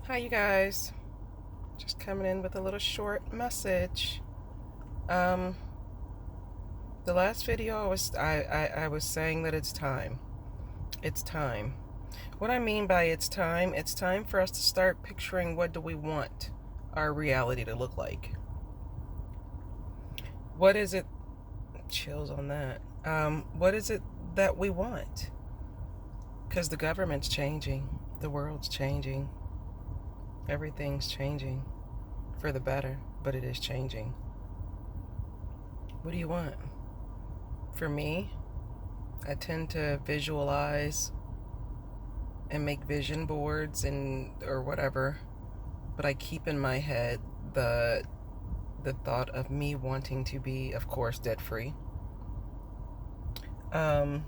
Hi, you guys. Just coming in with a little short message. Um, the last video I was saying that it's time. It's time. What I mean by it's time for us to start picturing what do we want our reality to look like. What is it? Chills on that. What is it that we want? Because the government's changing, the world's changing, everything's changing for the better, but it is changing. What do you want? For me, I tend to visualize and make vision boards and or whatever, but I keep in my head the thought of me wanting to be, of course, debt free. Um,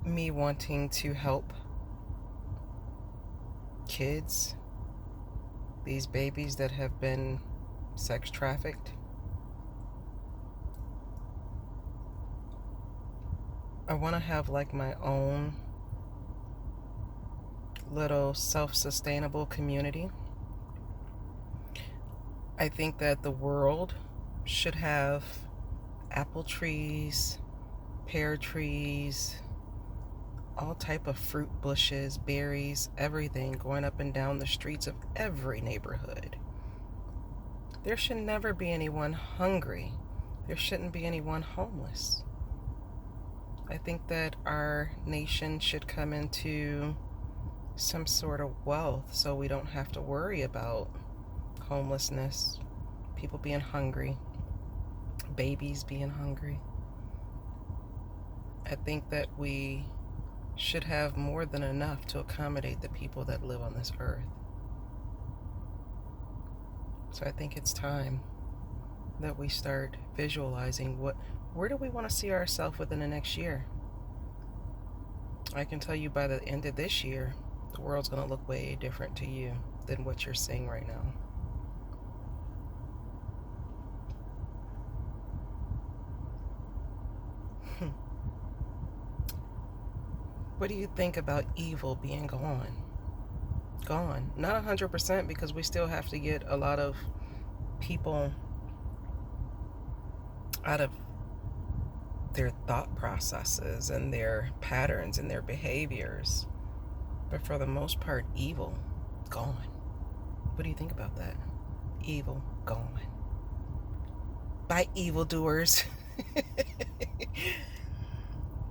Me wanting to help kids, these babies that have been sex trafficked. I want to have like my own little self-sustainable community. I think that the world should have apple trees, pear trees, all type of fruit bushes, berries, everything going up and down the streets of every neighborhood. There should never be anyone hungry. There shouldn't be anyone homeless. I think that our nation should come into some sort of wealth so we don't have to worry about homelessness, people being hungry, babies being hungry. I think that we should have more than enough to accommodate the people that live on this earth. So I think it's time that we start visualizing where do we want to see ourselves within the next year. I can tell you by the end of this year, the world's going to look way different to you than what you're seeing right now. What do you think about evil being gone? Gone. Not 100% because we still have to get a lot of people out of their thought processes and their patterns and their behaviors. But for the most part, evil, gone. What do you think about that? Evil, gone. By evildoers.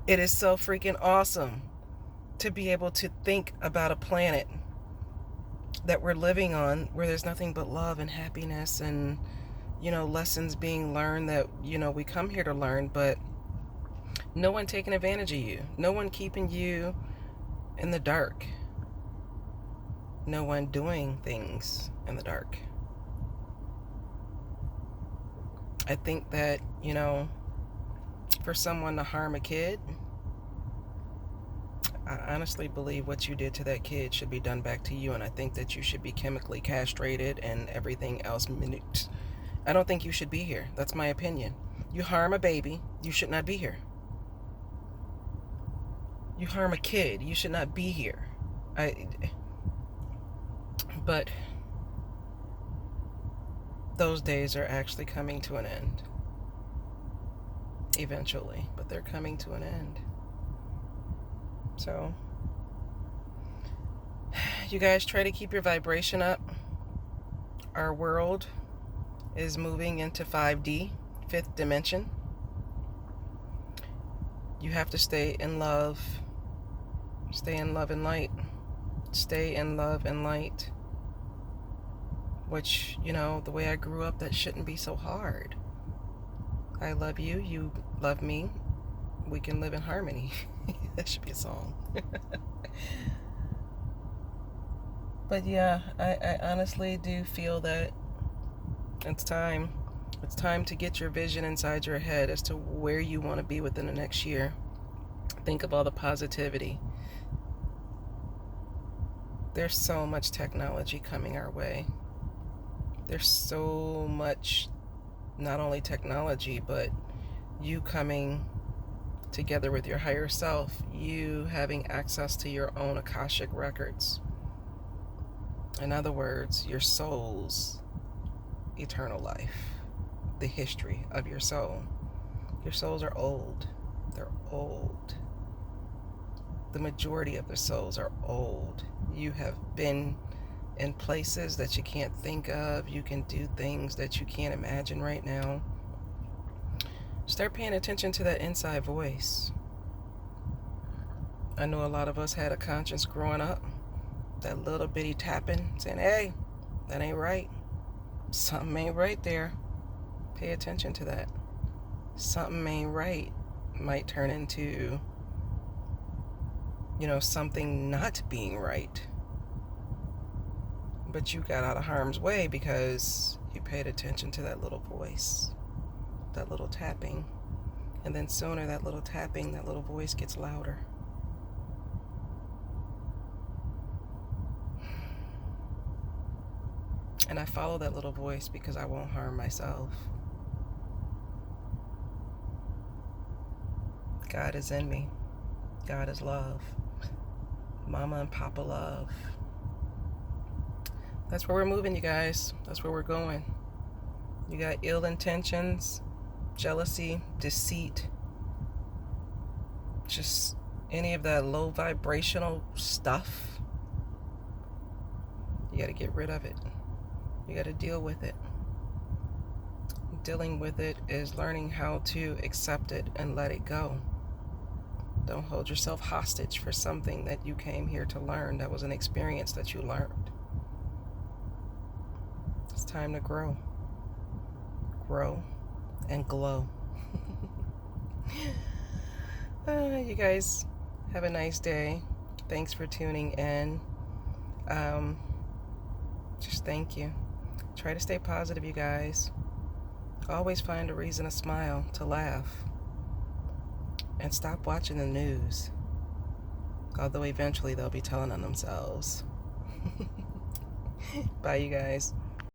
It is so freaking awesome to be able to think about a planet that we're living on where there's nothing but love and happiness and, lessons being learned that, we come here to learn, but no one taking advantage of you. No one keeping you in the dark. No one doing things in the dark. I think that, for someone to harm a kid, I honestly believe what you did to that kid should be done back to you, and I think that you should be chemically castrated and everything else. I don't think you should be here. That's my opinion. You harm a baby, you should not be here. You harm a kid, you should not be here. But those days are actually coming to an end. Eventually, but they're coming to an end. So, you guys try to keep your vibration up. Our world is moving into 5D, fifth dimension. You have to stay in love. Stay in love and light. Stay in love and light. Which, the way I grew up, that shouldn't be so hard. I love you, you love me. We can live in harmony. That should be a song. But yeah, I honestly do feel that it's time. It's time to get your vision inside your head as to where you want to be within the next year. Think of all the positivity. There's so much technology coming our way. There's so much, not only technology, but you coming together with your higher self, you having access to your own Akashic records. In other words, your soul's eternal life, the history of your soul. Your souls are old. They're old. The majority of the souls are old. You have been in places that you can't think of. You can do things that you can't imagine right now. Start paying attention to that inside voice. I know a lot of us had a conscience growing up. That little bitty tapping saying, hey, that ain't right. Something ain't right there. Pay attention to that. Something ain't right might turn into, something not being right. But you got out of harm's way because you paid attention to that little voice, that little tapping. And then sooner that little tapping, that little voice gets louder. And I follow that little voice because I won't harm myself. God is in me. God is love. Mama and Papa love. That's where we're moving, you guys. That's where we're going. You got ill intentions, jealousy, deceit, just any of that low vibrational stuff. You got to get rid of it. You got to deal with it. Dealing with it is learning how to accept it and let it go. Don't hold yourself hostage for something that you came here to learn. That was an experience that you learned. It's time to grow. Grow and glow. You guys have a nice day. Thanks for tuning in. Just thank you. Try to stay positive, you guys. Always find a reason to smile, to laugh. And stop watching the news. Although eventually they'll be telling on themselves. Bye, you guys.